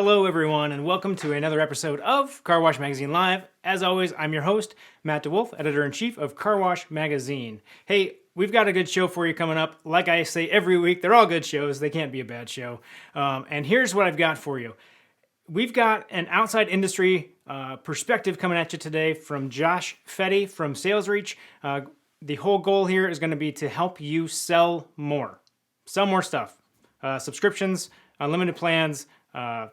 Hello, everyone, and welcome to another episode of Car Wash Magazine Live. As always, I'm your host, Matt DeWolf, Editor-in-Chief of Car Wash Magazine. Hey, we've got a good show for you coming up. Like I say every week, they're all good shows. They can't be a bad show. And here's what I've got for you. We've got an outside industry perspective coming at you today from Josh Fedie from Sales Reach. The whole goal here is going to be to help you sell more stuff. Subscriptions, unlimited plans,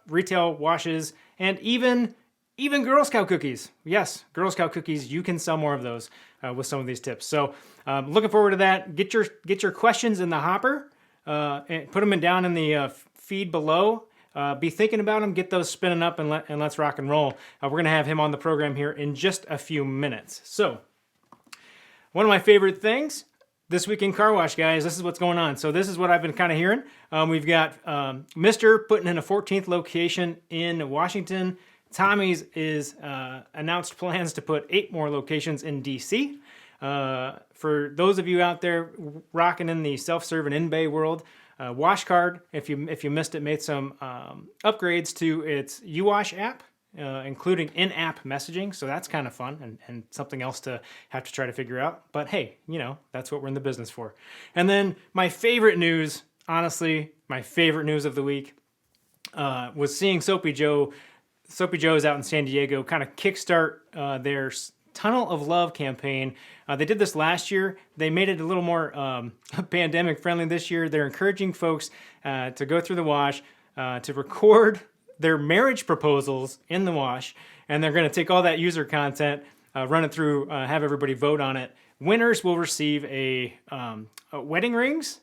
retail washes, and even Girl Scout cookies. Yes, Girl Scout cookies. You can sell more of those with some of these tips. So looking forward to that. Get your questions in the hopper and put them down in the feed below. Be thinking about them. Get those spinning up and let's rock and roll. We're going to have him on the program here in just a few minutes. So one of my favorite things this week in car wash, guys, this is what's going on. So this is what I've been kind of hearing. We've got Mr. putting in a 14th location in Washington. Tommy's is announced plans to put 8 more locations in DC. For those of you out there rocking in the self-serve and in-bay world, WashCard, if you missed it, made some upgrades to its UWash app, including in-app messaging. So that's kind of fun and something else to have to try to figure out. But hey, that's what we're in the business for. And then my favorite news, honestly, my favorite news of the week was seeing Soapy Joe's out in San Diego kind of kickstart their Tunnel of Love campaign. They did this last year. They made it a little more pandemic friendly this year. They're encouraging folks to go through the wash, to record their marriage proposals in the wash, and they're going to take all that user content, run it through, have everybody vote on it. Winners will receive a wedding rings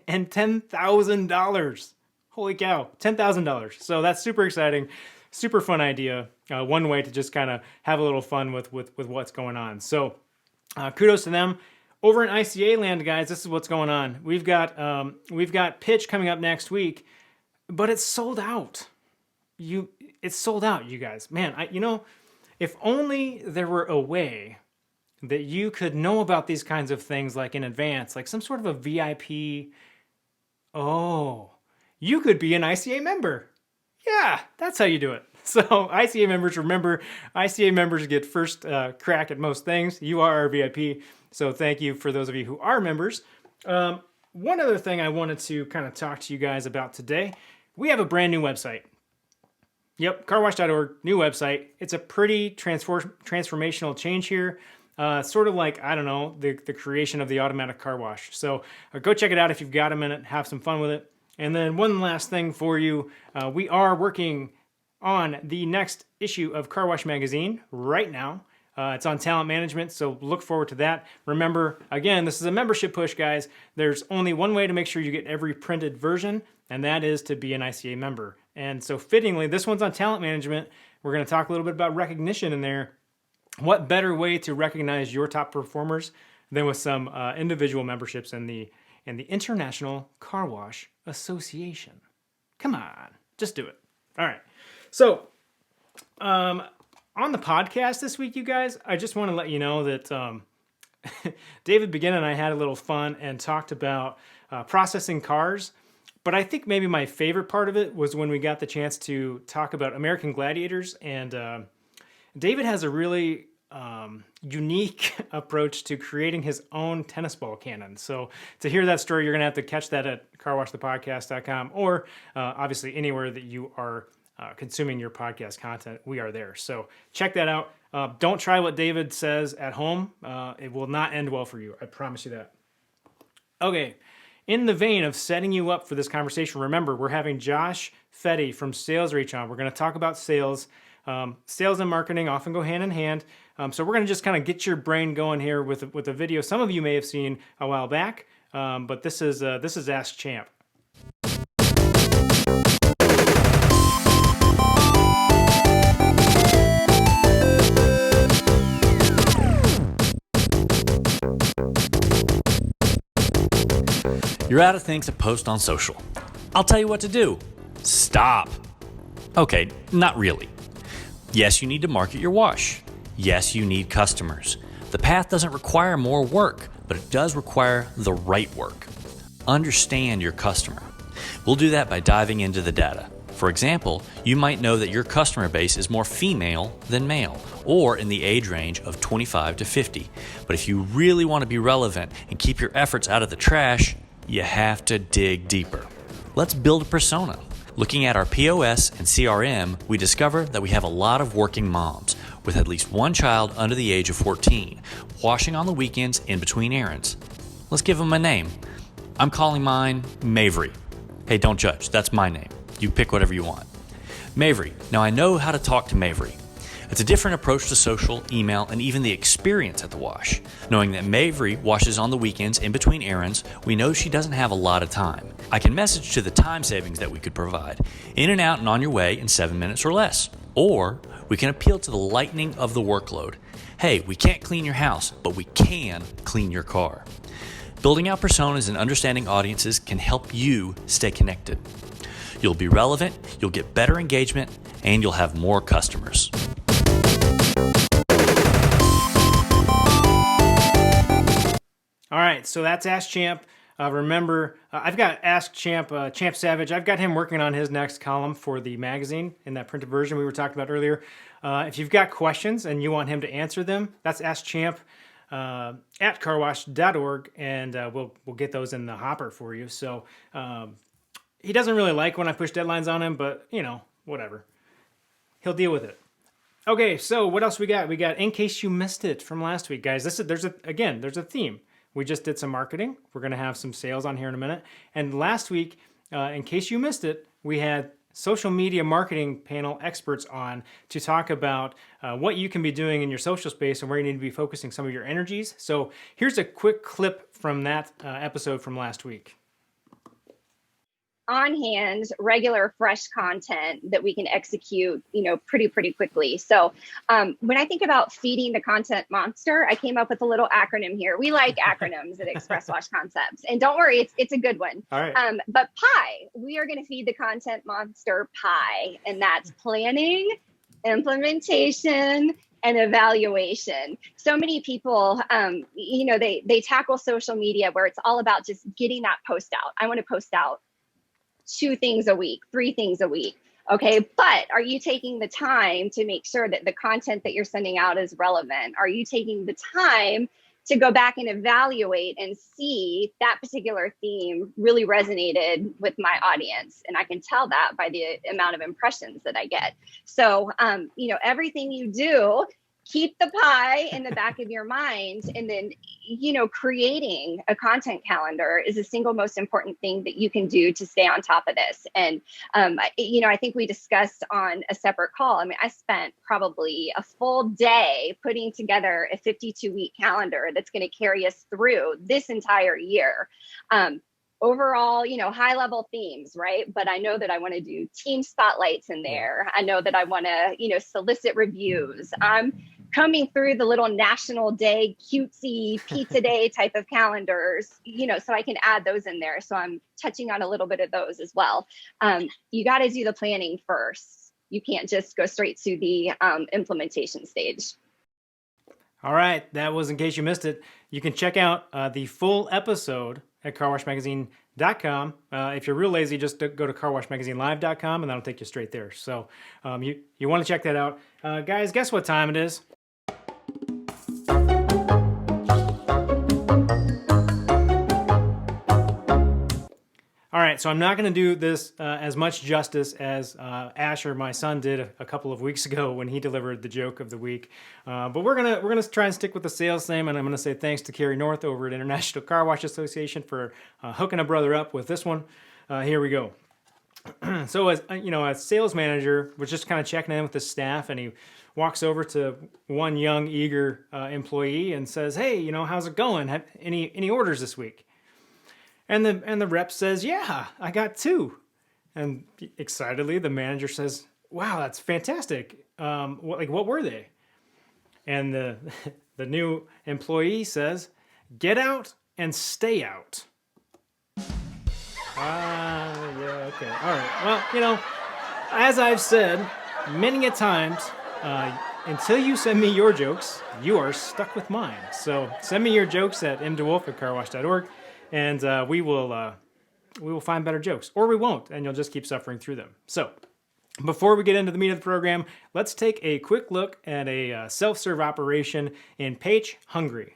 and $10,000. Holy cow, $10,000. So that's super exciting, super fun idea. One way to just kind of have a little fun with what's going on. So kudos to them. Over in ICA land, guys, this is what's going on. We've got Pitch coming up next week, but it's sold out. It's sold out, you guys. Man, if only there were a way that you could know about these kinds of things like in advance, like some sort of a VIP. Oh, you could be an ICA member. Yeah, that's how you do it. So ICA members, remember, ICA members get first crack at most things. You are our VIP. So thank you for those of you who are members. One other thing I wanted to kind of talk to you guys about today. We have a brand new website. Yep, carwash.org, new website. It's a pretty transformational change here. Sort of like, I don't know, the creation of the automatic car wash. So go check it out if you've got a minute, have some fun with it. And then one last thing for you. We are working on the next issue of Car Wash Magazine right now. It's on talent management, so look forward to that. Remember, again, this is a membership push, guys. There's only one way to make sure you get every printed version, and that is to be an ICA member. And so fittingly, this one's on talent management. We're going to talk a little bit about recognition in there. What better way to recognize your top performers than with some individual memberships in the International Car Wash Association? Come on, just do it. All right. So, on the podcast this week, you guys, I just want to let you know that David Begin and I had a little fun and talked about processing cars. But I think maybe my favorite part of it was when we got the chance to talk about American Gladiators. And David has a really unique approach to creating his own tennis ball cannon. So to hear that story, you're going to have to catch that at carwashthepodcast.com or obviously anywhere that you are consuming your podcast content. We are there. So check that out. Don't try what David says at home. It will not end well for you. I promise you that. Okay. In the vein of setting you up for this conversation, remember, we're having Josh Fedie from Sales Reach on. We're going to talk about sales. Sales and marketing often go hand in hand. So we're going to just kind of get your brain going here with a video some of you may have seen a while back. But this is Ask Champ. You're out of things to post on social. I'll tell you what to do. Stop. Okay, not really. Yes, you need to market your wash. Yes, you need customers. The path doesn't require more work, but it does require the right work. Understand your customer. We'll do that by diving into the data. For example, you might know that your customer base is more female than male, or in the age range of 25 to 50. But if you really want to be relevant and keep your efforts out of the trash, you have to dig deeper. Let's build a persona. Looking at our POS and CRM, we discover that we have a lot of working moms with at least one child under the age of 14, washing on the weekends in between errands. Let's give them a name. I'm calling mine Mavery. Hey, don't judge. That's my name. You pick whatever you want. Mavery. Now, I know how to talk to Mavery. It's a different approach to social, email, and even the experience at the wash. Knowing that Mavery washes on the weekends in between errands, we know she doesn't have a lot of time. I can message to the time savings that we could provide, in and out and on your way in 7 minutes or less. Or we can appeal to the lightening of the workload. Hey, we can't clean your house, but we can clean your car. Building out personas and understanding audiences can help you stay connected. You'll be relevant, you'll get better engagement, and you'll have more customers. All right, so that's Ask Champ. Remember, I've got Ask Champ, Champ Savage. I've got him working on his next column for the magazine in that printed version we were talking about earlier. If you've got questions and you want him to answer them, that's Ask Champ at carwash.org, and we'll get those in the hopper for you. So he doesn't really like when I push deadlines on him, but, whatever. He'll deal with it. Okay, so what else we got? We got In Case You Missed It from last week, guys. There's a theme. We just did some marketing. We're going to have some sales on here in a minute. And last week, in case you missed it, we had social media marketing panel experts on to talk about what you can be doing in your social space and where you need to be focusing some of your energies. So here's a quick clip from that episode from last week. On hand, regular, fresh content that we can execute, pretty quickly. So when I think about feeding the content monster, I came up with a little acronym here. We like acronyms at Express Wash Concepts, and don't worry, it's a good one. All right. But pie, we are going to feed the content monster pie, and that's planning, implementation, and evaluation. So many people, they tackle social media where it's all about just getting that post out. I want to post out 2 things a week, 3 things a week. Okay. But are you taking the time to make sure that the content that you're sending out is relevant? Are you taking the time to go back and evaluate and see that particular theme really resonated with my audience? And I can tell that by the amount of impressions that I get. So, everything you do, keep the pie in the back of your mind. And then, creating a content calendar is the single most important thing that you can do to stay on top of this. And, I think we discussed on a separate call. I spent probably a full day putting together a 52-week calendar that's going to carry us through this entire year. Overall, high level themes, right? But I know that I want to do team spotlights in there. I know that I want to, solicit reviews. I'm coming through the little national day, cutesy pizza day type of calendars, so I can add those in there. So I'm touching on a little bit of those as well. You got to do the planning first. You can't just go straight to the implementation stage. All right, that was In Case You Missed It. You can check out the full episode at carwashmagazine.com. If you're real lazy, just go to carwashmagazinelive.com and that'll take you straight there. So you want to check that out. Guys, guess what time it is? All right, so I'm not going to do this as much justice as Asher, my son, did a couple of weeks ago when he delivered the joke of the week. But we're gonna try and stick with the sales theme, and I'm going to say thanks to Carrie North over at International Car Wash Association for hooking a brother up with this one. Here we go. So as a sales manager was just kind of checking in with the staff, and he walks over to one young, eager employee and says, "Hey, how's it going? Have any orders this week?" And the rep says, "Yeah, I got 2." And excitedly, the manager says, "Wow, that's fantastic. What were they?" And the new employee says, "Get out and stay out." Yeah, okay. All right. Well, as I've said many a times, until you send me your jokes, you are stuck with mine. So send me your jokes at mdewolf@carwash.org. And we will find better jokes, or we won't, and you'll just keep suffering through them. So Before we get into the meat of the program, let's take a quick look at a self-serve operation in Page, Hungary.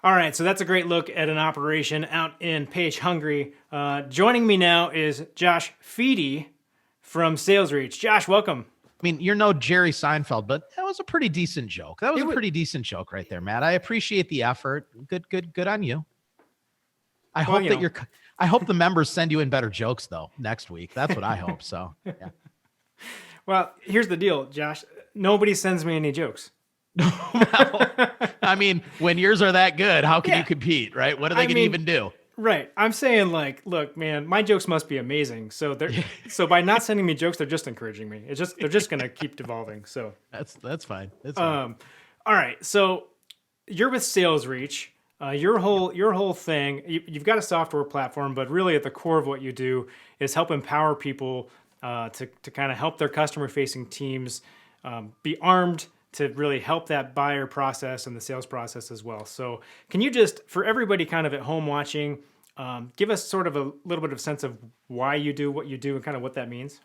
All right, so that's a great look at an operation out in Page, Hungary. Joining me now is Josh Fedie from Sales Reach. Josh, welcome. I mean, you're no Jerry Seinfeld, but that was a pretty decent joke. That was a pretty decent joke right there, Matt. I appreciate the effort. Good on you. I hope the members send you in better jokes though next week. That's what I hope. So, yeah. Well, here's the deal, Josh. Nobody sends me any jokes. I mean, when yours are that good, how can you compete, right? What are they going to even do? Right. I'm saying, like, look, man, my jokes must be amazing. So so by not sending me jokes, they're just encouraging me. They're just going to keep devolving. So that's fine. That's fine. All right. So you're with Sales Reach. Your whole thing. You've got a software platform, but really at the core of what you do is help empower people to kind of help their customer-facing teams be armed to really help that buyer process and the sales process as well. So can you just, for everybody kind of at home watching, give us sort of a little bit of sense of why you do what you do and kind of what that means?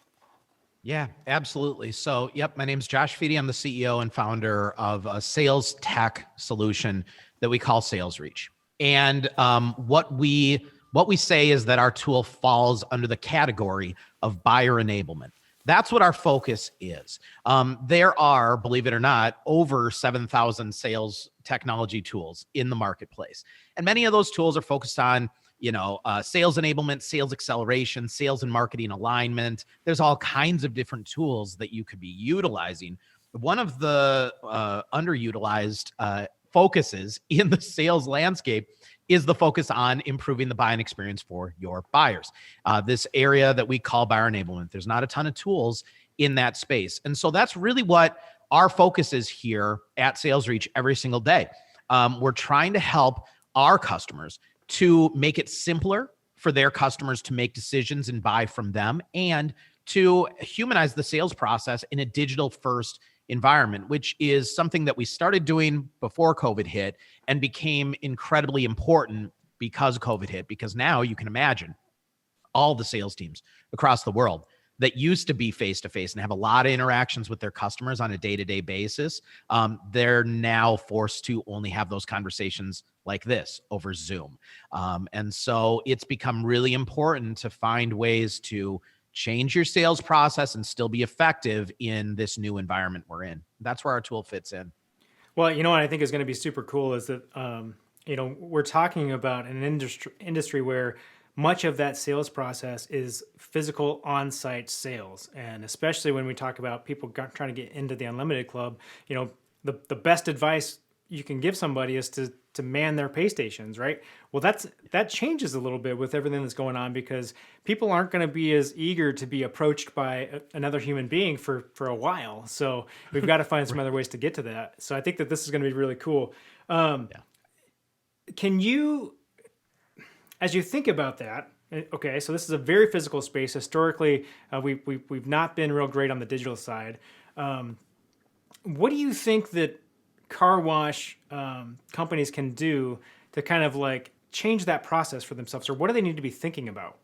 Yeah, absolutely. So, my name's Josh Fedie. I'm the CEO and founder of a sales tech solution that we call Sales Reach. And what we say is that our tool falls under the category of buyer enablement. That's what our focus is. There are, believe it or not, over 7,000 sales technology tools in the marketplace. And many of those tools are focused on, sales enablement, sales acceleration, sales and marketing alignment. There's all kinds of different tools that you could be utilizing. One of the underutilized focuses in the sales landscape is the focus on improving the buying experience for your buyers. This area that we call buyer enablement, there's not a ton of tools in that space. And so that's really what our focus is here at Sales Reach every single day. We're trying to help our customers to make it simpler for their customers to make decisions and buy from them, and to humanize the sales process in a digital first environment, which is something that we started doing before COVID hit and became incredibly important because COVID hit. Because now you can imagine all the sales teams across the world that used to be face-to-face and have a lot of interactions with their customers on a day-to-day basis. They're now forced to only have those conversations like this over Zoom. And so it's become really important to find ways to change your sales process and still be effective in this new environment we're in. That's where our tool fits in. Well, what I think is going to be super cool is that, we're talking about an industry where much of that sales process is physical on-site sales. And especially when we talk about people trying to get into the Unlimited Club, the best advice you can give somebody is to man their pay stations, right? Well, that changes a little bit with everything that's going on, because people aren't going to be as eager to be approached by another human being for a while. So we've got to find some other ways to get to that. So I think that this is going to be really cool. Can you, as you think about that, okay, so this is a very physical space. Historically, we've not been real great on the digital side. What do you think that car wash companies can do to kind of like change that process for themselves, or what do they need to be thinking about?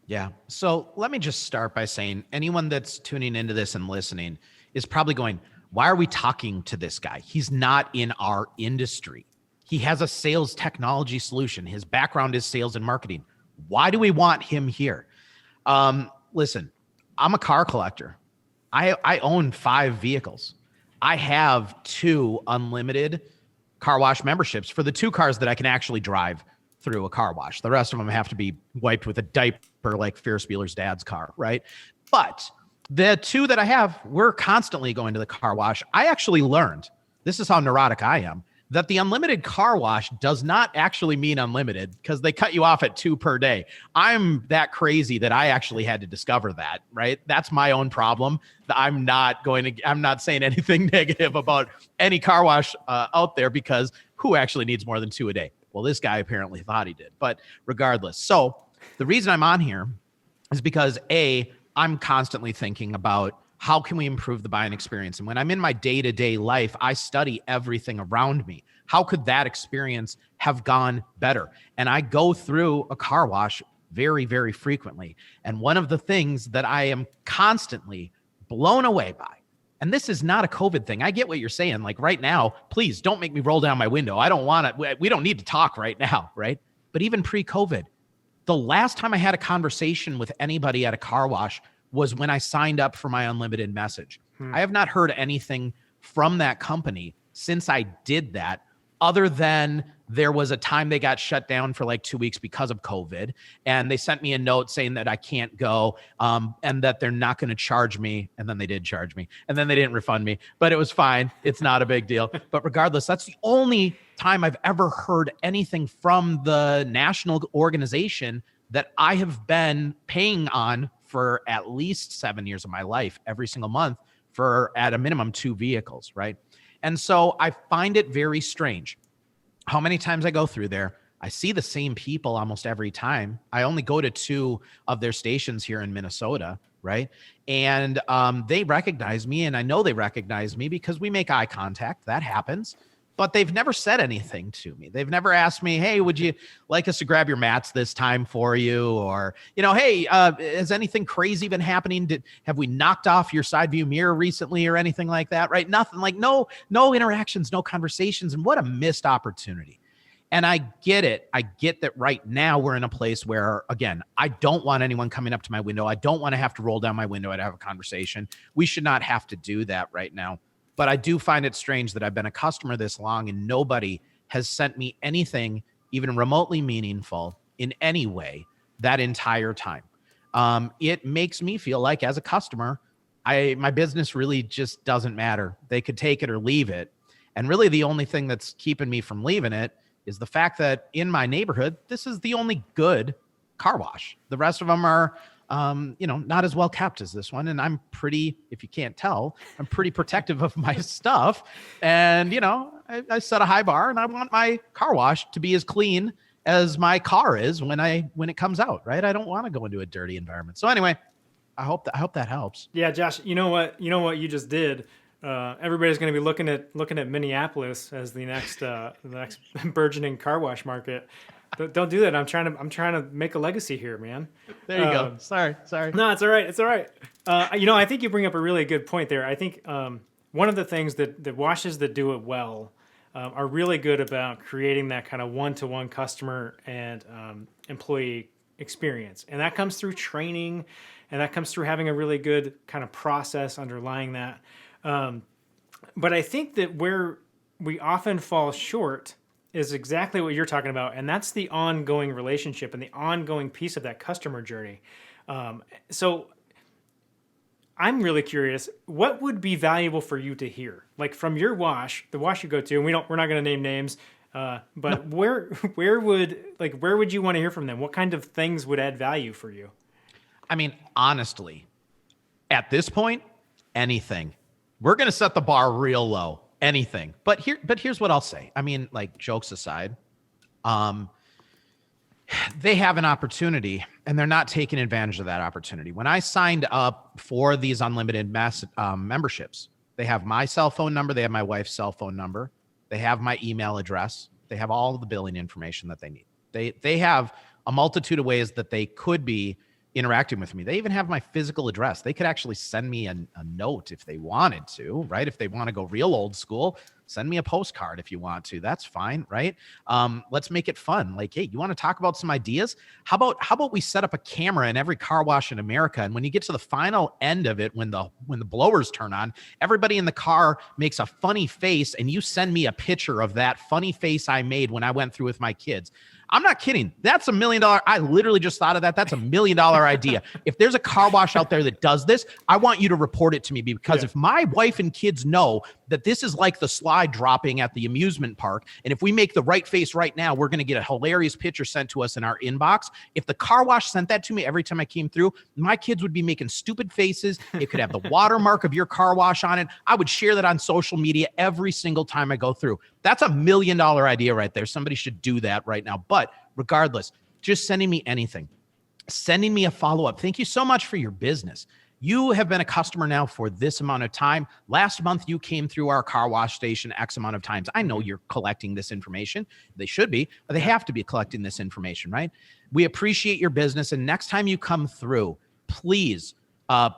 Yeah. So let me just start by saying anyone that's tuning into this and listening is probably going, why are we talking to this guy? He's not in our industry. He has a sales technology solution. His background is sales and marketing. Why do we want him here? Listen, I'm a car collector. I own 5 vehicles. I have 2 unlimited car wash memberships for the 2 cars that I can actually drive through a car wash. The rest of them have to be wiped with a diaper like Ferris Bueller's dad's car, right? But the 2 that I have, we're constantly going to the car wash. I actually learned, this is how neurotic I am, that the unlimited car wash does not actually mean unlimited because they cut you off at 2 per day. I'm that crazy that I actually had to discover that, right? That's my own problem. I'm not saying anything negative about any car wash out there, because who actually needs more than 2 a day? Well, this guy apparently thought he did, but regardless. So the reason I'm on here is because I'm constantly thinking about how can we improve the buying experience? And when I'm in my day-to-day life, I study everything around me. How could that experience have gone better? And I go through a car wash very, very frequently. And one of the things that I am constantly blown away by, and this is not a COVID thing. I get what you're saying. Like right now, please don't make me roll down my window. I don't want to, we don't need to talk right now, right? But even pre-COVID, the last time I had a conversation with anybody at a car wash was when I signed up for my unlimited message. I have not heard anything from that company since I did that, other than there was a time they got shut down for like 2 weeks because of COVID. And they sent me a note saying that I can't go and that they're not going to charge me. And then they did charge me. And then they didn't refund me, but it was fine. It's not a big deal. But regardless, that's the only time I've ever heard anything from the national organization that I have been paying on for at least 7 years of my life, every single month, for at a minimum 2 vehicles, right? And so I find it very strange how many times I go through there. I see the same people almost every time. I only go to 2 of their stations here in Minnesota, right? And they recognize me, and I know they recognize me because we make eye contact. That happens. But they've never said anything to me. They've never asked me, hey, would you like us to grab your mats this time for you? Or, hey, has anything crazy been happening? Have we knocked off your side view mirror recently or anything like that, right? Nothing, like no interactions, no conversations. And what a missed opportunity. And I get it. I get that right now we're in a place where, again, I don't want anyone coming up to my window. I don't want to have to roll down my window and have a conversation. We should not have to do that right now. But I do find it strange that I've been a customer this long and nobody has sent me anything even remotely meaningful in any way that entire time. It makes me feel like, as a customer, my business really just doesn't matter. They could take it or leave it. And really the only thing that's keeping me from leaving it is the fact that in my neighborhood, this is the only good car wash. The rest of them are not as well kept as this one. And I'm pretty, if you can't tell, I'm pretty protective of my stuff. And, I set a high bar, and I want my car wash to be as clean as my car is when it comes out, right? I don't want to go into a dirty environment. So anyway, I hope that helps. Yeah, Josh, you know what you just did? Everybody's going to be looking at Minneapolis as the next burgeoning car wash market. Don't do that. I'm trying to make a legacy here, man. There you go. Sorry. No, it's all right. It's all right. I think you bring up a really good point there. I think one of the things that the washes that do it well are really good about creating that kind of one-to-one customer and employee experience. And that comes through training, and that comes through having a really good kind of process underlying that. But I think that where we often fall short is exactly what you're talking about, and that's the ongoing relationship and the ongoing piece of that customer journey. So I'm really curious, what would be valuable for you to hear, like from your wash, the wash you go to, and we're not going to name names, but where would you want to hear from them? What kind of things would add value for you? I mean, honestly, at this point, anything. We're going to set the bar real low. Anything. But here's what I'll say. I mean, like, jokes aside, they have an opportunity and they're not taking advantage of that opportunity. When I signed up for these unlimited memberships, they have my cell phone number. They have my wife's cell phone number. They have my email address. They have all of the billing information that they need. They have a multitude of ways that they could be interacting with me. They even have my physical address. They could actually send me a note if they wanted to, right? If they want to go real old school, send me a postcard if you want to. That's fine, right? Let's make it fun. Like, hey, you want to talk about some ideas? How about we set up a camera in every car wash in America, and when you get to the final end of it, when the blowers turn on, everybody in the car makes a funny face, and you send me a picture of that funny face I made when I went through with my kids. I'm not kidding. That's $1 million. I literally just thought of that. That's $1 million idea. If there's a car wash out there that does this, I want you to report it to me, because if my wife and kids know that this is like the slide dropping at the amusement park, and if we make the right face right now, we're going to get a hilarious picture sent to us in our inbox. If the car wash sent that to me every time I came through, my kids would be making stupid faces. It could have the watermark of your car wash on it. I would share that on social media every single time I go through. That's $1 million idea right there. Somebody should do that right now. But regardless, just sending me anything, sending me a follow-up. Thank you so much for your business. You have been a customer now for this amount of time. Last month, you came through our car wash station X amount of times. I know you're collecting this information. They should be, but they have to be collecting this information, right? We appreciate your business. And next time you come through, please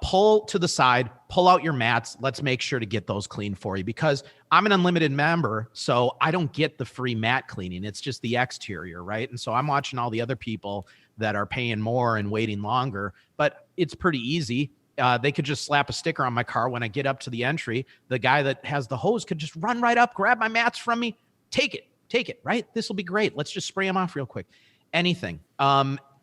pull to the side, pull out your mats. Let's make sure to get those clean for you, because I'm an unlimited member, so I don't get the free mat cleaning. It's just the exterior, right? And so I'm watching all the other people that are paying more and waiting longer, but it's pretty easy. They could just slap a sticker on my car when I get up to the entry. The guy that has the hose could just run right up, grab my mats from me, take it, right? This will be great. Let's just spray them off real quick. Anything.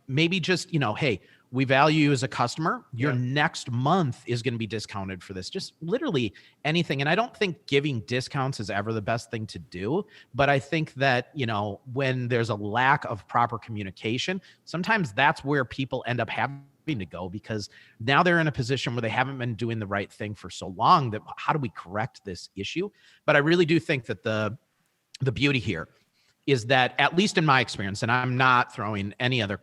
Maybe just, hey, we value you as a customer. Your next month is going to be discounted for this. Just literally anything. And I don't think giving discounts is ever the best thing to do. But I think that, when there's a lack of proper communication, sometimes that's where people end up having to go, because now they're in a position where they haven't been doing the right thing for so long that how do we correct this issue? But I really do think that the beauty here is that, at least in my experience, and I'm not throwing any other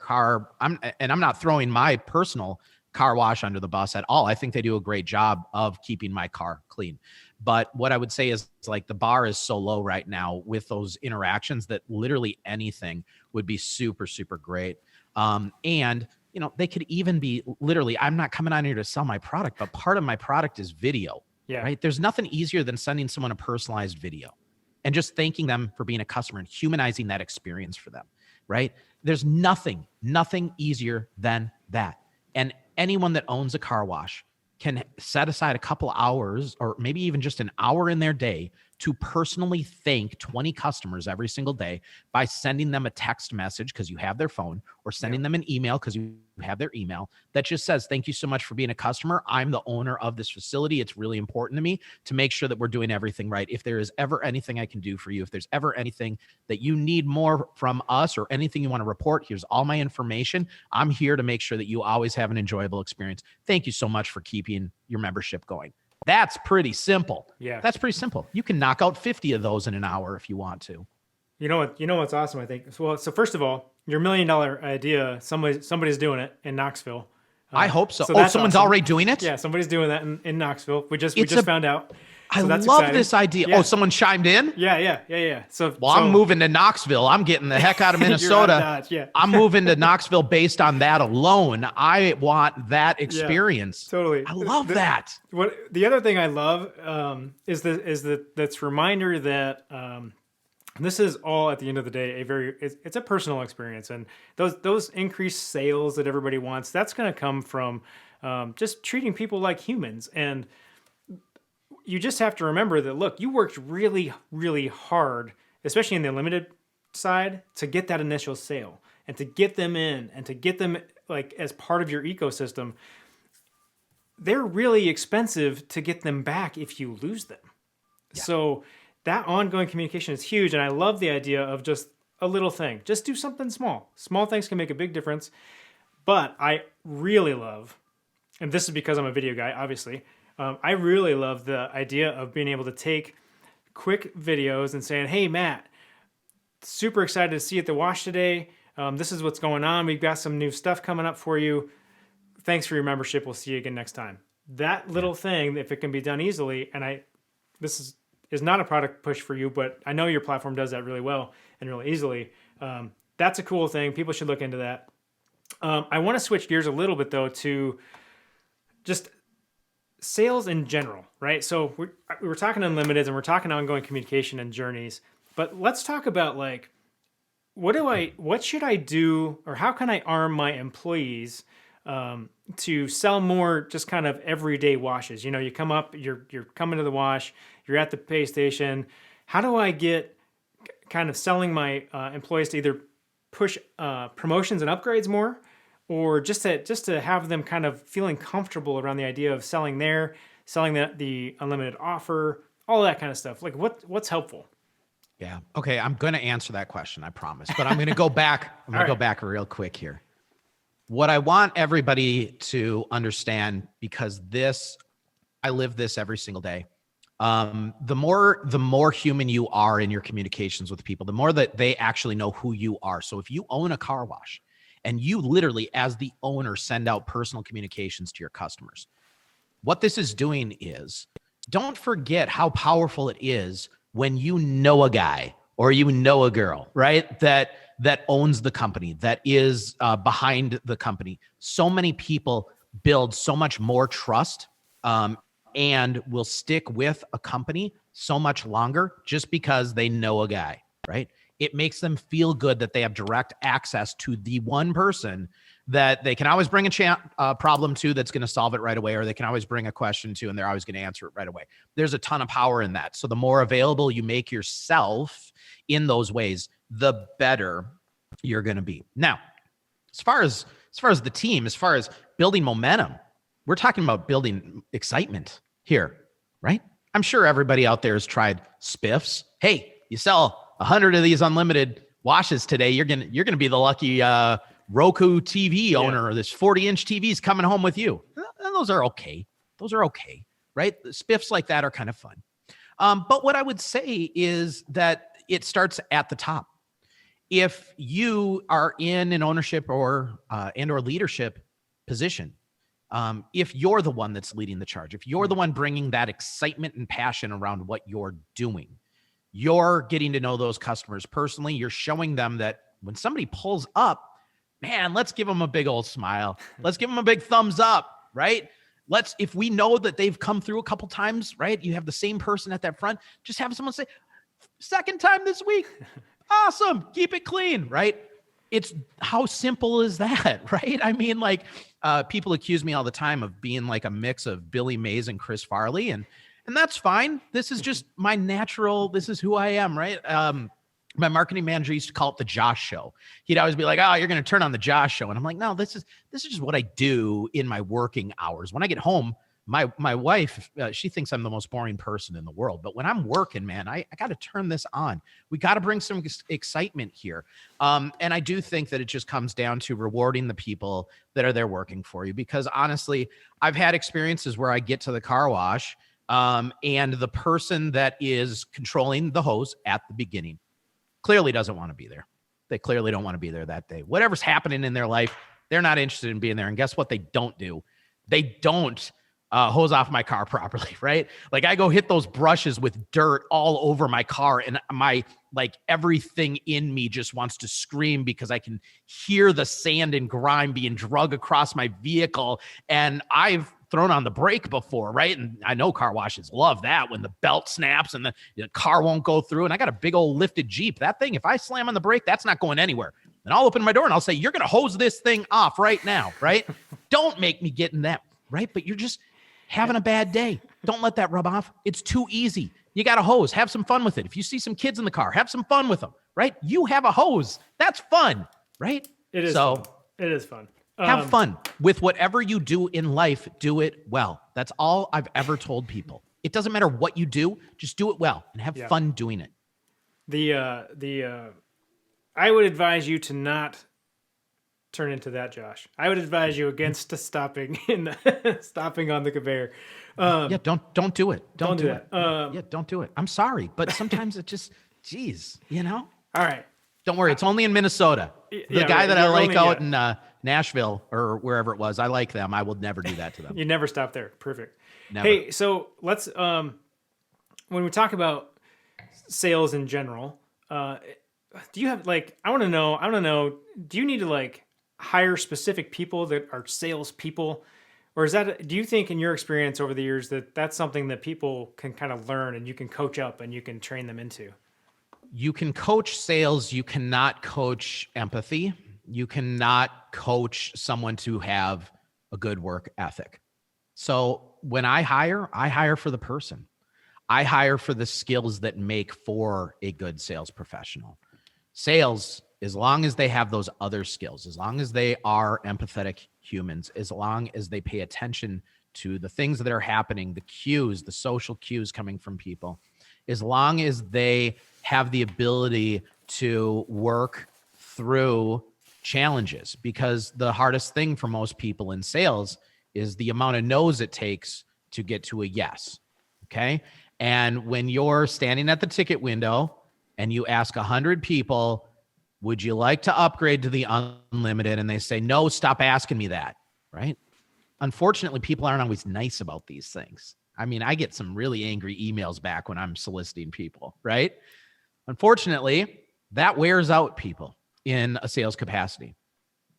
I'm not throwing my personal car wash under the bus at all. I think they do a great job of keeping my car clean. But what I would say is, like, the bar is so low right now with those interactions that literally anything would be super, super great. And they could even be literally, I'm not coming on here to sell my product, but part of my product is video, right? There's nothing easier than sending someone a personalized video and just thanking them for being a customer and humanizing that experience for them, right? There's nothing easier than that. And anyone that owns a car wash can set aside a couple hours, or maybe even just an hour in their day, to personally thank 20 customers every single day by sending them a text message because you have their phone, or sending them an email because you have their email that just says, thank you so much for being a customer. I'm the owner of this facility. It's really important to me to make sure that we're doing everything right. If there is ever anything I can do for you, if there's ever anything that you need more from us, or anything you want to report, here's all my information. I'm here to make sure that you always have an enjoyable experience. Thank you so much for keeping your membership going. That's pretty simple. Yeah. That's pretty simple. You can knock out 50 of those in an hour if you want to. You know what's awesome, I think? So first of all, your $1 million idea, somebody's doing it in Knoxville. I hope so. That's someone's awesome. already doing it? Yeah, somebody's doing that in Knoxville. We just found out. I that's love exciting. this idea. Yeah. Oh, someone chimed in? Yeah. So I'm moving to Knoxville. I'm getting the heck out of Minnesota. You're out of Dodge, yeah. I'm moving to Knoxville based on that alone. I want that experience. Yeah, totally. I love that. What the other thing I love is that's reminder that this is all, at the end of the day, it's a personal experience, and those increased sales that everybody wants, that's going to come from just treating people like humans. And you just have to remember that, look, you worked really, really hard, especially in the limited side, to get that initial sale and to get them in and to get them like as part of your ecosystem. They're really expensive to get them back if you lose them. Yeah. So that ongoing communication is huge. And I love the idea of just a little thing. Just do something small. Small things can make a big difference. But I really love, and this is because I'm a video guy, obviously, I really love the idea of being able to take quick videos and saying, hey, Matt, super excited to see you at the wash today. This is what's going on. We've got some new stuff coming up for you. Thanks for your membership. We'll see you again next time. That little thing, if it can be done easily, and this is not a product push for you, but I know your platform does that really well and really easily. That's a cool thing. People should look into that. I want to switch gears a little bit though to just sales in general, right? So we're talking unlimiteds and we're talking ongoing communication and journeys, but let's talk about like, what should I do, or how can I arm my employees to sell more just kind of everyday washes? You know, you come up, you're coming to the wash, you're at the pay station. How do I get kind of selling my employees to either push promotions and upgrades more, or just to have them kind of feeling comfortable around the idea of selling the unlimited offer, all that kind of stuff? Like what's helpful? Yeah. Okay. I'm going to answer that question, I promise. But I'm going to go back. I'm going to go back real quick here. What I want everybody to understand, because I live this every single day. The more human you are in your communications with people, the more that they actually know who you are. So if you own a car wash and you literally, as the owner, send out personal communications to your customers, what this is doing is, don't forget how powerful it is when you know a guy or you know a girl, right? That owns the company, that is behind the company. So many people build so much more trust and will stick with a company so much longer just because they know a guy, right? It makes them feel good that they have direct access to the one person that they can always bring a problem to that's going to solve it right away, or they can always bring a question to and they're always going to answer it right away. There's a ton of power in that. So the more available you make yourself in those ways, the better you're going to be. Now, as far as the team, as far as building momentum, we're talking about building excitement here, right? I'm sure everybody out there has tried spiffs. Hey, you sell 100 of these unlimited washes today, you're gonna be the lucky Roku TV owner, or this 40-inch TV is coming home with you. And those are okay. Right? Spiffs like that are kind of fun. But what I would say is that it starts at the top. If you are in an ownership or leadership position, if you're the one that's leading the charge, if you're the one bringing that excitement and passion around what you're doing, you're getting to know those customers personally. You're showing them that when somebody pulls up, man, let's give them a big old smile. Let's give them a big thumbs up, right? If we know that they've come through a couple times, right? You have the same person at that front, just have someone say, second time this week. Awesome. Keep it clean, right? It's how simple is that, right? I mean, like people accuse me all the time of being like a mix of Billy Mays and Chris Farley, and that's fine. This is just my natural, this is who I am, right? My marketing manager used to call it the Josh show. He'd always be like, oh, you're going to turn on the Josh show. And I'm like, no, this is just what I do in my working hours. When I get home, my wife, she thinks I'm the most boring person in the world. But when I'm working, man, I got to turn this on. We got to bring some excitement here. And I do think that it just comes down to rewarding the people that are there working for you. Because honestly, I've had experiences where I get to the car wash and the person that is controlling the hose at the beginning clearly doesn't want to be there. They clearly don't want to be there that day. Whatever's happening in their life, they're not interested in being there. And guess what they don't do? They don't hose off my car properly, right? Like I go hit those brushes with dirt all over my car and everything in me just wants to scream because I can hear the sand and grime being drug across my vehicle. And I've thrown on the brake before, right? And I know car washes love that when the belt snaps and the car won't go through. And I got a big old lifted Jeep. That thing, if I slam on the brake, that's not going anywhere. And I'll open my door and I'll say, you're going to hose this thing off right now, right? Don't make me get in that, right? But you're just having a bad day. Don't let that rub off. It's too easy. You got a hose. Have some fun with it. If you see some kids in the car, have some fun with them, right? You have a hose. That's fun, right? It is so fun. It is fun. Have fun with whatever you do in life. Do it well. That's all I've ever told people. It doesn't matter what you do. Just do it well and have fun doing it. I would advise you to not turn into that, Josh. I would advise you against stopping stopping on the conveyor. Don't do it. Don't do that. it. Don't do it. I'm sorry, but sometimes it just, geez, All right. Don't worry. It's only in Minnesota. The guy that I like out in Nashville or wherever it was, I like them. I will never do that to them. You never stop there. Perfect. Never. Hey, so let's when we talk about sales in general, do you have I want to know, do you need to hire specific people that are sales people? Or do you think in your experience over the years that that's something that people can kind of learn and you can coach up and you can train them into? You can coach sales. You cannot coach empathy. You cannot coach someone to have a good work ethic. So when I hire for the person. I hire for the skills that make for a good sales professional. Sales, as long as they have those other skills, as long as they are empathetic humans, as long as they pay attention to the things that are happening, the cues, the social cues coming from people, as long as they have the ability to work through challenges, because the hardest thing for most people in sales is the amount of no's it takes to get to a yes. Okay. And when you're standing at the ticket window and you ask 100 people, would you like to upgrade to the unlimited? And they say, no, stop asking me that, right? Unfortunately, people aren't always nice about these things. I mean, I get some really angry emails back when I'm soliciting people, right? Unfortunately, that wears out people in a sales capacity.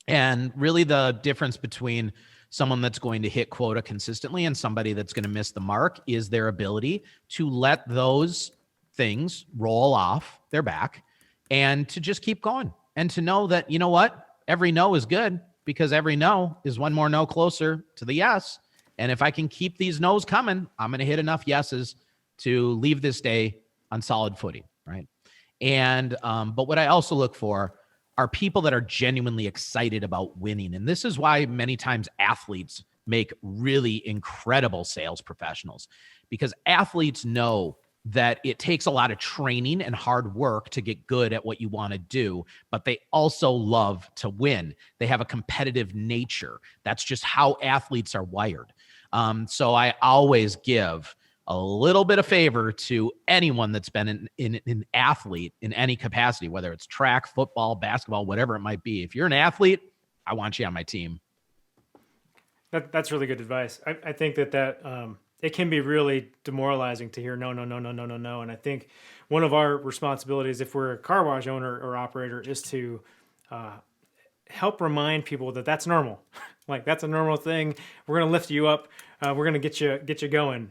And really the difference between someone that's going to hit quota consistently and somebody that's going to miss the mark is their ability to let those things roll off their back and to just keep going and to know that, you know what, every no is good because every no is one more no closer to the yes. And if I can keep these no's coming, I'm going to hit enough yeses to leave this day on solid footing, right? And, but what I also look for are people that are genuinely excited about winning. And this is why many times athletes make really incredible sales professionals, because athletes know that it takes a lot of training and hard work to get good at what you want to do, but they also love to win. They have a competitive nature. That's just how athletes are wired. So I always give a little bit of favor to anyone that's been an athlete in any capacity, whether it's track, football, basketball, whatever it might be. If you're an athlete, I want you on my team. That's really good advice. I think that it can be really demoralizing to hear no. And I think one of our responsibilities, if we're a car wash owner or operator, is to help remind people that that's normal. Like, that's a normal thing. We're going to lift you up. We're going to get you going.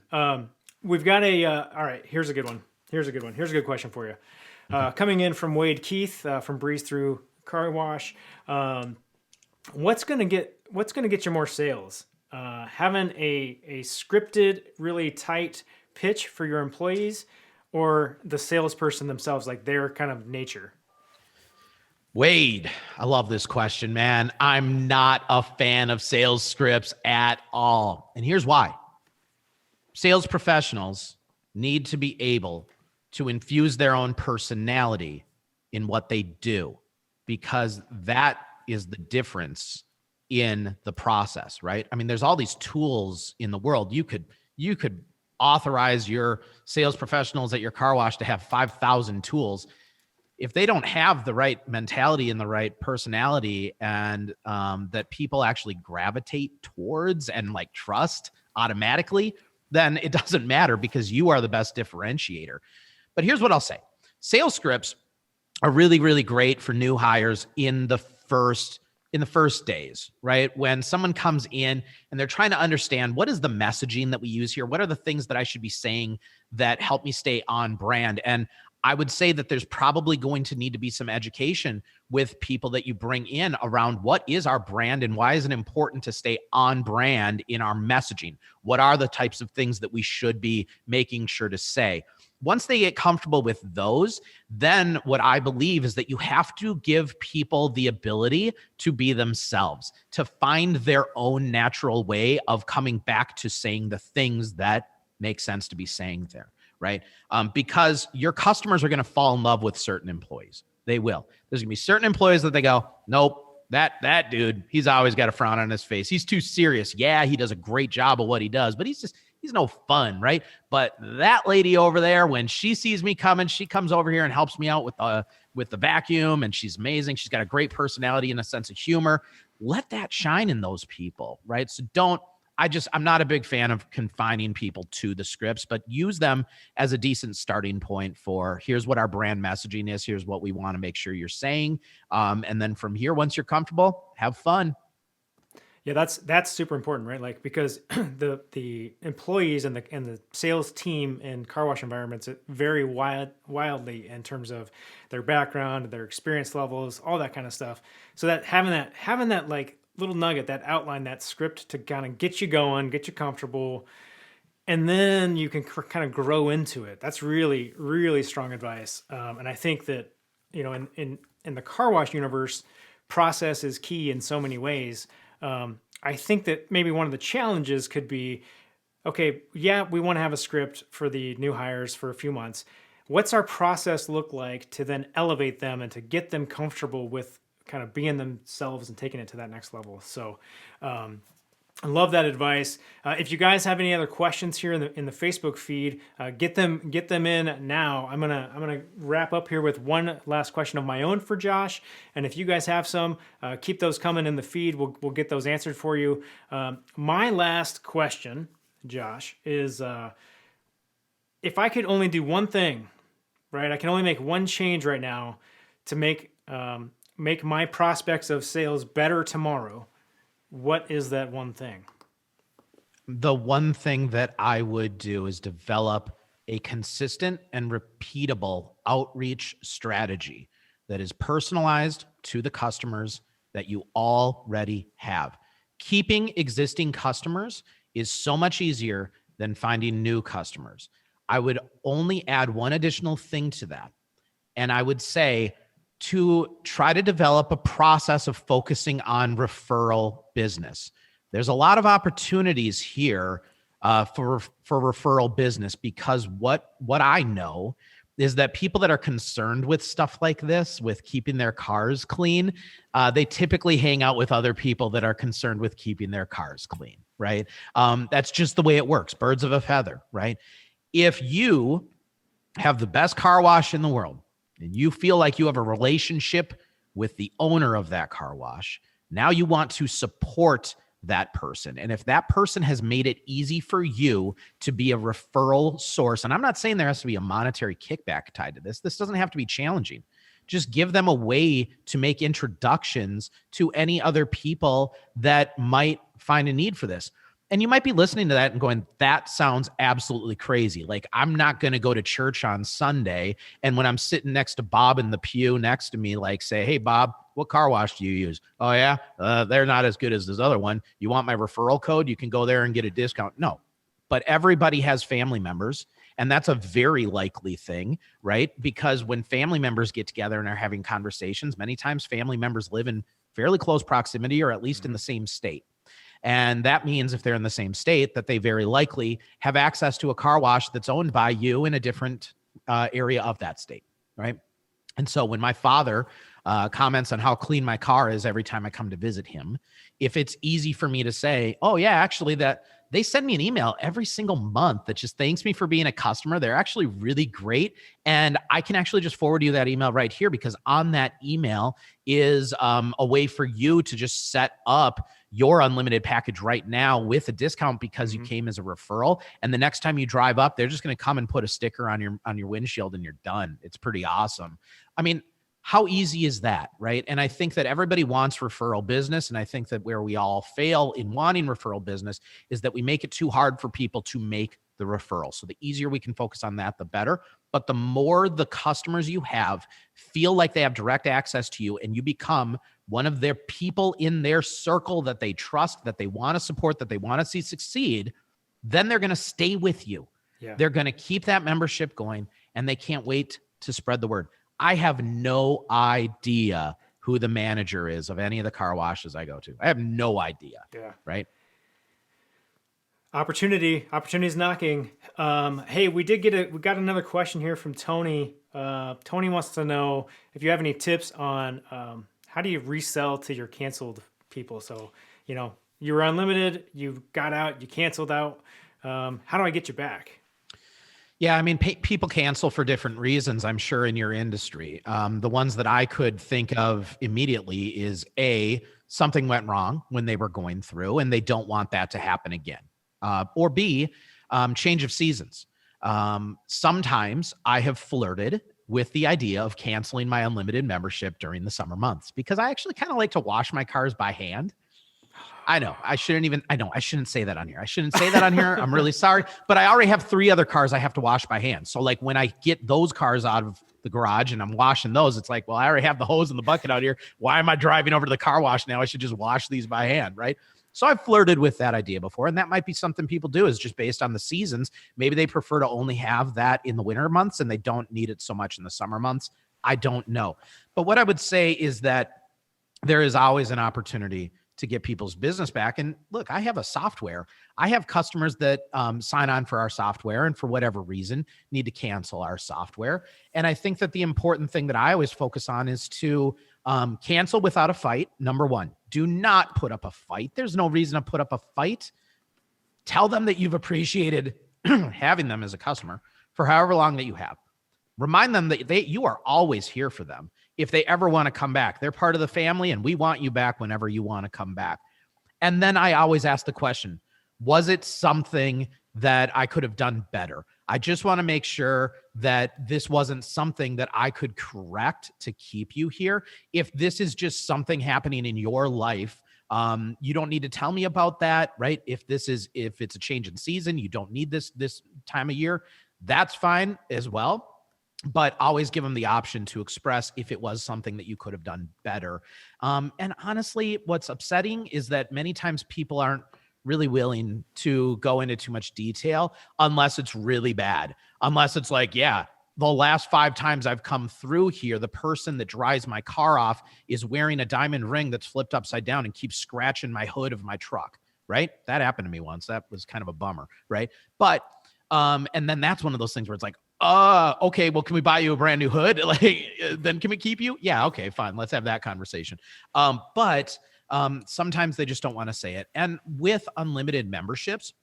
We've got all right, here's a good one. Here's a good question for you. Coming in from Wade Keith from Breeze Through Car Wash. What's going to get you more sales? Having a scripted, really tight pitch for your employees, or the salesperson themselves, like their kind of nature? Wade, I love this question, man. I'm not a fan of sales scripts at all. And here's why. Sales professionals need to be able to infuse their own personality in what they do, because that is the difference in the process, right? I mean, there's all these tools in the world. You could authorize your sales professionals at your car wash to have 5,000 tools. If they don't have the right mentality and the right personality and that people actually gravitate towards and like trust automatically, then it doesn't matter, because you are the best differentiator. But here's what I'll say. Sales scripts are really, really great for new hires in the first days, right? When someone comes in and they're trying to understand, what is the messaging that we use here? What are the things that I should be saying that help me stay on brand? And I would say that there's probably going to need to be some education with people that you bring in around what is our brand and why is it important to stay on brand in our messaging? What are the types of things that we should be making sure to say? Once they get comfortable with those, then what I believe is that you have to give people the ability to be themselves, to find their own natural way of coming back to saying the things that make sense to be saying there. Right? Because your customers are going to fall in love with certain employees. They will. There's going to be certain employees that they go, nope, that dude, he's always got a frown on his face. He's too serious. Yeah, he does a great job of what he does, but he's no fun, right? But that lady over there, when she sees me coming, she comes over here and helps me out with the vacuum, and she's amazing. She's got a great personality and a sense of humor. Let that shine in those people, right? So I'm not a big fan of confining people to the scripts, but use them as a decent starting point for here's what our brand messaging is. Here's what we want to make sure you're saying. And then from here, once you're comfortable, have fun. Yeah, that's super important, right? Like, because the employees and the sales team in car wash environments vary wildly in terms of their background, their experience levels, all that kind of stuff. So that having that like little nugget, that outline, that script to kind of get you going, get you comfortable, and then you can kind of grow into it. That's really, really strong advice. And I think that, in the car wash universe, process is key in so many ways. I think that maybe one of the challenges could be, okay, yeah, we want to have a script for the new hires for a few months. What's our process look like to then elevate them and to get them comfortable with kind of being themselves and taking it to that next level? So, I love that advice. If you guys have any other questions here in the Facebook feed, get them in now. I'm gonna wrap up here with one last question of my own for Josh. And if you guys have some, keep those coming in the feed. We'll get those answered for you. My last question, Josh, is if I could only do one thing, right? I can only make one change right now to make my prospects of sales better tomorrow. What is that one thing? The one thing that I would do is develop a consistent and repeatable outreach strategy that is personalized to the customers that you already have. Keeping existing customers is so much easier than finding new customers. I would only add one additional thing to that. And I would say to try to develop a process of focusing on referral business. There's a lot of opportunities here for referral business, because what I know is that people that are concerned with stuff like this, with keeping their cars clean, they typically hang out with other people that are concerned with keeping their cars clean, right? That's just the way it works. Birds of a feather, right? If you have the best car wash in the world, and you feel like you have a relationship with the owner of that car wash, now you want to support that person. And if that person has made it easy for you to be a referral source, and I'm not saying there has to be a monetary kickback tied to this. This doesn't have to be challenging. Just give them a way to make introductions to any other people that might find a need for this. And you might be listening to that and going, that sounds absolutely crazy. Like, I'm not going to go to church on Sunday, and when I'm sitting next to Bob in the pew next to me, like, say, hey, Bob, what car wash do you use? Oh, yeah, they're not as good as this other one. You want my referral code? You can go there and get a discount. No, but everybody has family members, and that's a very likely thing, right? Because when family members get together and are having conversations, many times family members live in fairly close proximity, or at least in the same state. And that means if they're in the same state, that they very likely have access to a car wash that's owned by you in a different area of that state, right? And so when my father comments on how clean my car is every time I come to visit him, if it's easy for me to say, oh yeah, actually that they send me an email every single month that just thanks me for being a customer. They're actually really great. And I can actually just forward you that email right here, because on that email is a way for you to just set up your unlimited package right now with a discount because you came as a referral. And the next time you drive up, they're just going to come and put a sticker on your windshield and you're done. It's pretty awesome. I mean, how easy is that, right? And I think that everybody wants referral business. And I think that where we all fail in wanting referral business is that we make it too hard for people to make the referral. So the easier we can focus on that, the better. But the more the customers you have feel like they have direct access to you, and you become one of their people in their circle that they trust, that they want to support, that they want to see succeed, then they're going to stay with you. Yeah. They're going to keep that membership going, and they can't wait to spread the word. I have no idea who the manager is of any of the car washes I go to. I have no idea. Yeah. Right. Opportunity's knocking. Hey, we got another question here from Tony. Tony wants to know if you have any tips on how do you resell to your canceled people? So, you were unlimited, you got out, you canceled out. How do I get you back? Yeah, I mean, people cancel for different reasons, I'm sure, in your industry. The ones that I could think of immediately is A, something went wrong when they were going through and they don't want that to happen again. Or B, change of seasons. Sometimes I have flirted with the idea of canceling my unlimited membership during the summer months because I actually kind of like to wash my cars by hand. I know I shouldn't say that on here. I shouldn't say that on here. I'm really sorry, but I already have 3 other cars I have to wash by hand. So like when I get those cars out of the garage and I'm washing those, it's like, well, I already have the hose and the bucket out here. Why am I driving over to the car wash now? I should just wash these by hand, right? So I've flirted with that idea before, and that might be something people do is just based on the seasons. Maybe they prefer to only have that in the winter months and they don't need it so much in the summer months. I don't know. But what I would say is that there is always an opportunity to get people's business back. And look, I have a software. I have customers that sign on for our software and for whatever reason need to cancel our software. And I think that the important thing that I always focus on is to cancel without a fight. Number one, do not put up a fight. There's no reason to put up a fight. Tell them that you've appreciated having them as a customer for however long that you have. Remind them that you are always here for them. If they ever want to come back, they're part of the family and we want you back whenever you want to come back. And then I always ask the question, was it something that I could have done better? I just want to make sure that this wasn't something that I could correct to keep you here. If this is just something happening in your life, you don't need to tell me about that, right? If it's a change in season, you don't need this time of year, that's fine as well. But always give them the option to express if it was something that you could have done better. And honestly, what's upsetting is that many times people aren't really willing to go into too much detail unless it's really bad. Unless it's like, yeah, the last 5 times I've come through here, the person that drives my car off is wearing a diamond ring that's flipped upside down and keeps scratching my hood of my truck, right? That happened to me once. That was kind of a bummer, right? But, and then that's one of those things where it's like, okay, well, can we buy you a brand new hood? Like, then can we keep you? Yeah, okay, fine. Let's have that conversation. But sometimes they just don't want to say it. And with unlimited memberships,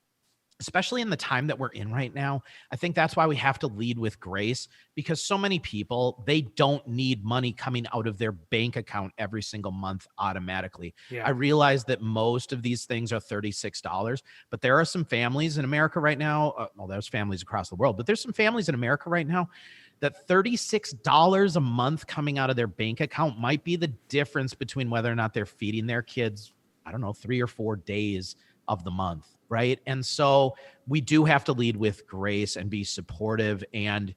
especially in the time that we're in right now, I think that's why we have to lead with grace, because so many people, they don't need money coming out of their bank account every single month automatically. Yeah. I realize that most of these things are $36, but there are some families in America right now. Well, there's families across the world, but there's some families in America right now that $36 a month coming out of their bank account might be the difference between whether or not they're feeding their kids, I don't know, 3 or 4 days of the month, right? And so we do have to lead with grace and be supportive and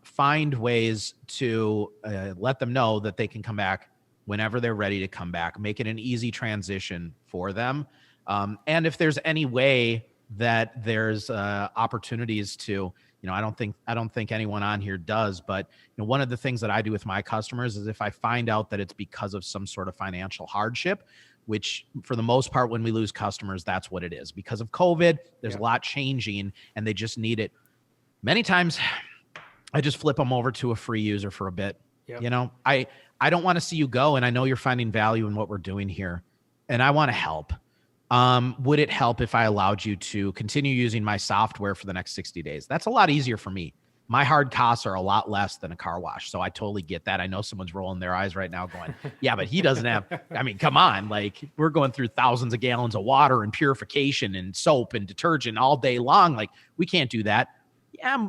find ways to let them know that they can come back whenever they're ready to come back, make it an easy transition for them. And if there's any way that there's opportunities to, I don't think anyone on here does, but one of the things that I do with my customers is if I find out that it's because of some sort of financial hardship, which for the most part, when we lose customers, that's what it is. Because of COVID, there's a lot changing and they just need it. Many times I just flip them over to a free user for a bit. Yep. I don't want to see you go. And I know you're finding value in what we're doing here and I want to help. Would it help if I allowed you to continue using my software for the next 60 days? That's a lot easier for me. My hard costs are a lot less than a car wash. So I totally get that. I know someone's rolling their eyes right now going, yeah, but he doesn't have, I mean, come on. Like we're going through thousands of gallons of water and purification and soap and detergent all day long. Like we can't do that. Yeah.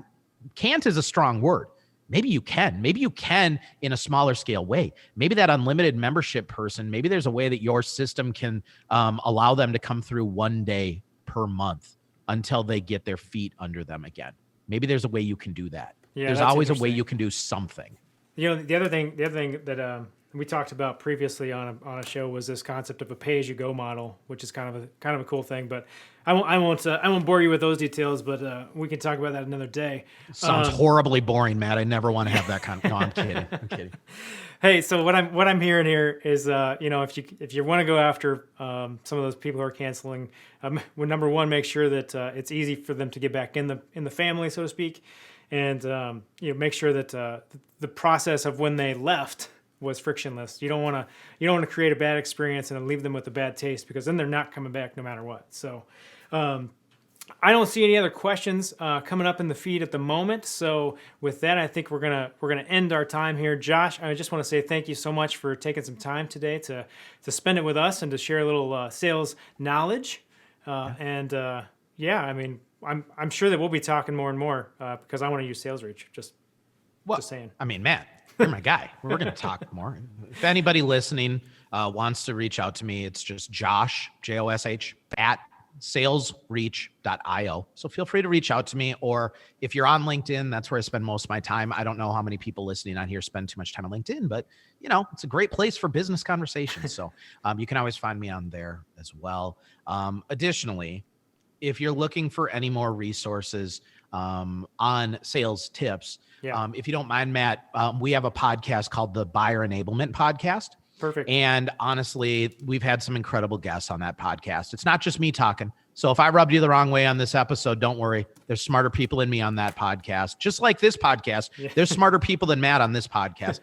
Can't is a strong word. Maybe you can in a smaller scale way. Maybe that unlimited membership person, maybe there's a way that your system can allow them to come through 1 day per month until they get their feet under them again. Maybe there's a way you can do that. Yeah, there's always a way you can do something. The other thing that we talked about previously on a show was this concept of a pay-as-you-go model, which is kind of a cool thing. But I won't bore you with those details. But we can talk about that another day. Sounds horribly boring, Matt. I never want to have that kind of. No, I'm kidding. I'm kidding. Hey, so what I'm hearing here is, if you want to go after some of those people who are canceling, well, number one, make sure that it's easy for them to get back in the family, so to speak, and make sure that the process of when they left was frictionless. You don't want to create a bad experience and then leave them with a bad taste, because then they're not coming back no matter what. So I don't see any other questions coming up in the feed at the moment. So with that, I think we're gonna end our time here. Josh, I just want to say thank you so much for taking some time today to spend it with us and to share a little sales knowledge. Yeah, I mean, I'm sure that we'll be talking more and more because I want to use Sales Reach. Just saying. I mean, Matt, you're my guy. We're going to talk more. If anybody listening wants to reach out to me, it's just Josh, Josh, at salesreach.io. So feel free to reach out to me. Or if you're on LinkedIn, that's where I spend most of my time. I don't know how many people listening on here spend too much time on LinkedIn, but it's a great place for business conversations. So you can always find me on there as well. Additionally, if you're looking for any more resources on sales tips, if you don't mind, Matt, we have a podcast called the Buyer Enablement Podcast. Perfect. And honestly, we've had some incredible guests on that podcast. It's not just me talking. So if I rubbed you the wrong way on this episode, don't worry. There's smarter people than me on that podcast. Just like this podcast, there's smarter people than Matt on this podcast.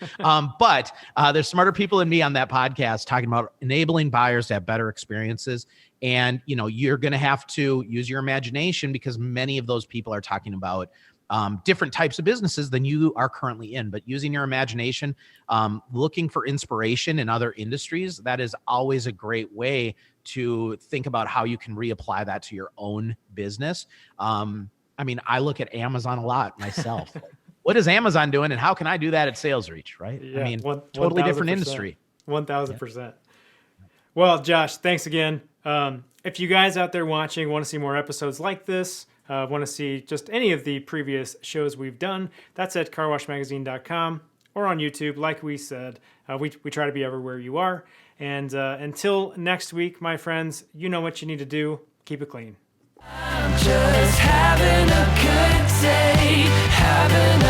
But there's smarter people than me on that podcast talking about enabling buyers to have better experiences. And, you're going to have to use your imagination because many of those people are talking about different types of businesses than you are currently in, but using your imagination, looking for inspiration in other industries, that is always a great way to think about how you can reapply that to your own business. I look at Amazon a lot myself. What is Amazon doing and how can I do that at Sales Reach, right? Yeah, totally different industry. 1,000%. Well, Josh, thanks again. If you guys out there watching want to see more episodes like this, want to see just any of the previous shows we've done, that's at carwashmagazine.com or on YouTube. Like we said, we try to be everywhere you are. And until next week, my friends, you know what you need to do. Keep it clean. I'm just having a good day, having